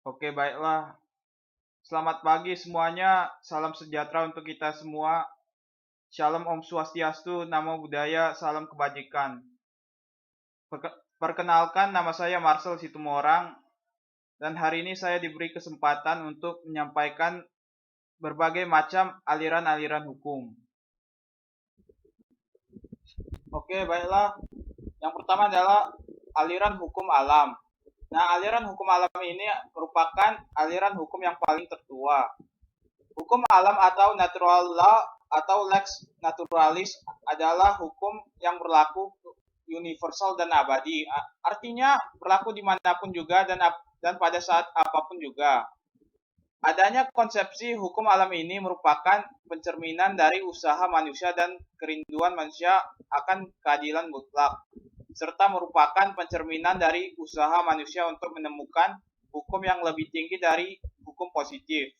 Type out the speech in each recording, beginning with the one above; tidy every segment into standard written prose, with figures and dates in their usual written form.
Oke, baiklah. Selamat pagi semuanya. Salam sejahtera untuk kita semua. Shalom Om Swastiastu, Namo Buddhaya, salam kebajikan. Perkenalkan, nama saya Marcel Situmorang, dan hari ini saya diberi kesempatan untuk menyampaikan berbagai macam aliran-aliran hukum. Oke, baiklah. Yang pertama adalah aliran hukum alam. Nah, aliran hukum alam ini merupakan aliran hukum yang paling tertua. Hukum alam atau natural law atau lex naturalis adalah hukum yang berlaku universal dan abadi. Artinya berlaku dimanapun juga dan pada saat apapun juga. Adanya konsepsi hukum alam ini merupakan pencerminan dari usaha manusia dan kerinduan manusia akan keadilan mutlak, serta merupakan pencerminan dari usaha manusia untuk menemukan hukum yang lebih tinggi dari hukum positif.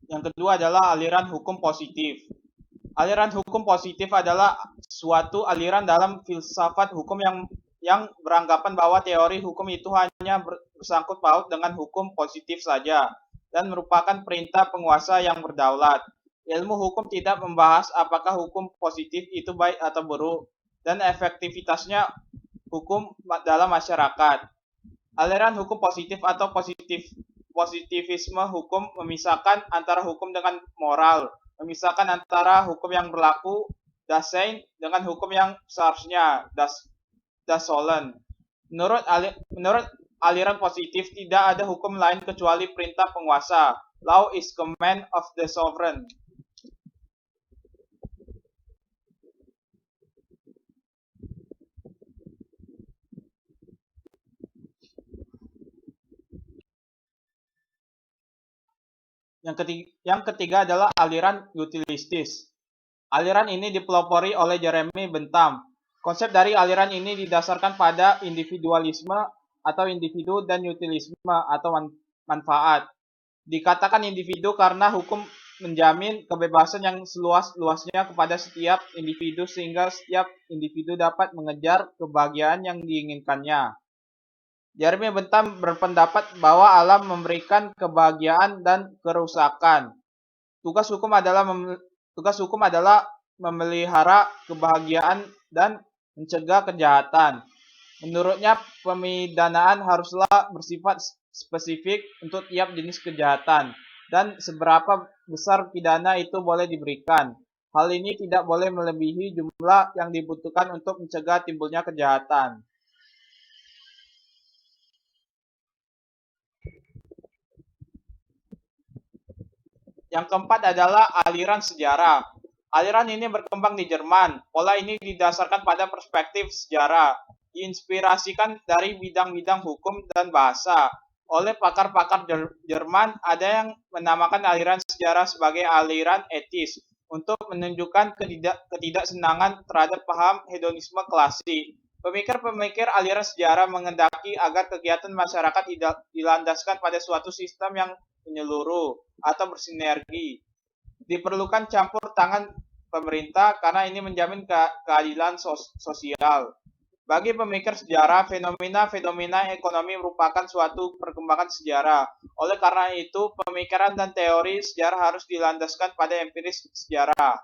Yang kedua adalah aliran hukum positif. Aliran hukum positif adalah suatu aliran dalam filsafat hukum yang beranggapan bahwa teori hukum itu hanya bersangkut paut dengan hukum positif saja dan merupakan perintah penguasa yang berdaulat. Ilmu hukum tidak membahas apakah hukum positif itu baik atau buruk dan efektivitasnya hukum dalam masyarakat. Aliran hukum positif atau positivisme hukum memisahkan antara hukum dengan moral, memisahkan antara hukum yang berlaku das sein dengan hukum yang seharusnya das sollen. Menurut aliran positif tidak ada hukum lain kecuali perintah penguasa. Law is command of the sovereign. Yang ketiga adalah aliran utilistis. Aliran ini dipelopori oleh Jeremy Bentham. Konsep dari aliran ini didasarkan pada individualisme atau individu dan utilisme atau manfaat. Dikatakan individu karena hukum menjamin kebebasan yang seluas-luasnya kepada setiap individu sehingga setiap individu dapat mengejar kebahagiaan yang diinginkannya. Jeremy Bentham berpendapat bahwa alam memberikan kebahagiaan dan kerusakan. Tugas hukum adalah memelihara kebahagiaan dan mencegah kejahatan. Menurutnya, pemidanaan haruslah bersifat spesifik untuk tiap jenis kejahatan dan seberapa besar pidana itu boleh diberikan. Hal ini tidak boleh melebihi jumlah yang dibutuhkan untuk mencegah timbulnya kejahatan. Yang keempat adalah aliran sejarah. Aliran ini berkembang di Jerman. Pola ini didasarkan pada perspektif sejarah, diinspirasikan dari bidang-bidang hukum dan bahasa. Oleh pakar-pakar Jerman, ada yang menamakan aliran sejarah sebagai aliran etis untuk menunjukkan ketidaksenangan terhadap paham hedonisme klasik. Pemikir-pemikir aliran sejarah mengendaki agar kegiatan masyarakat dilandaskan pada suatu sistem yang menyeluruh atau bersinergi. Diperlukan campur tangan pemerintah karena ini menjamin keadilan sosial. Bagi pemikir sejarah, fenomena ekonomi merupakan suatu perkembangan sejarah. Oleh karena itu, pemikiran dan teori sejarah harus dilandaskan pada empiris sejarah.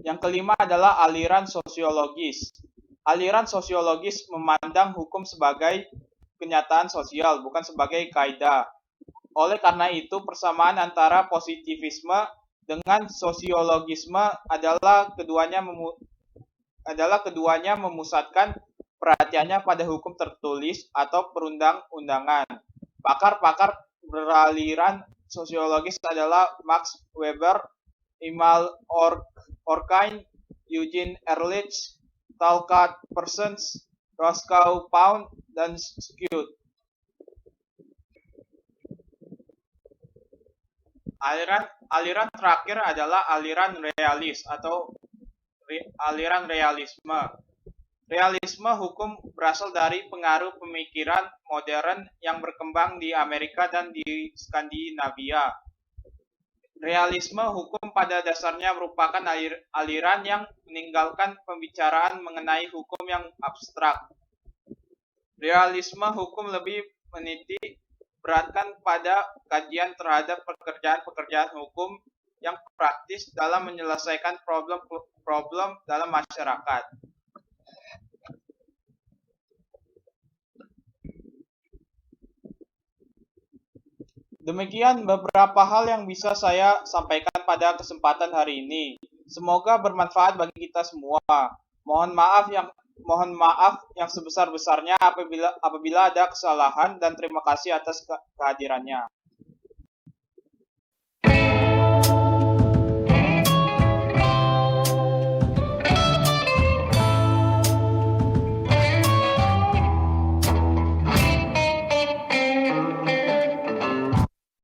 Yang kelima adalah aliran sosiologis. Aliran sosiologis memandang hukum sebagai kenyataan sosial, bukan sebagai kaidah. Oleh karena itu, persamaan antara positivisme dengan sosiologisme adalah keduanya memusatkan perhatiannya pada hukum tertulis atau perundang-undangan. Pakar-pakar beraliran sosiologis adalah Max Weber, Immanuel Horkheim, Eugene Ehrlich, Talcott Parsons, Roscoe Pound, dan Skewed. Aliran terakhir adalah aliran realis atau aliran realisme. Realisme hukum berasal dari pengaruh pemikiran modern yang berkembang di Amerika dan di Skandinavia. Realisme hukum pada dasarnya merupakan aliran yang meninggalkan pembicaraan mengenai hukum yang abstrak. Realisme hukum lebih menitik beratkan pada kajian terhadap pekerjaan-pekerjaan hukum yang praktis dalam menyelesaikan problem-problem dalam masyarakat. Demikian beberapa hal yang bisa saya sampaikan pada kesempatan hari ini. Semoga bermanfaat bagi kita semua. Mohon maaf yang sebesar-besarnya apabila ada kesalahan dan terima kasih atas kehadirannya.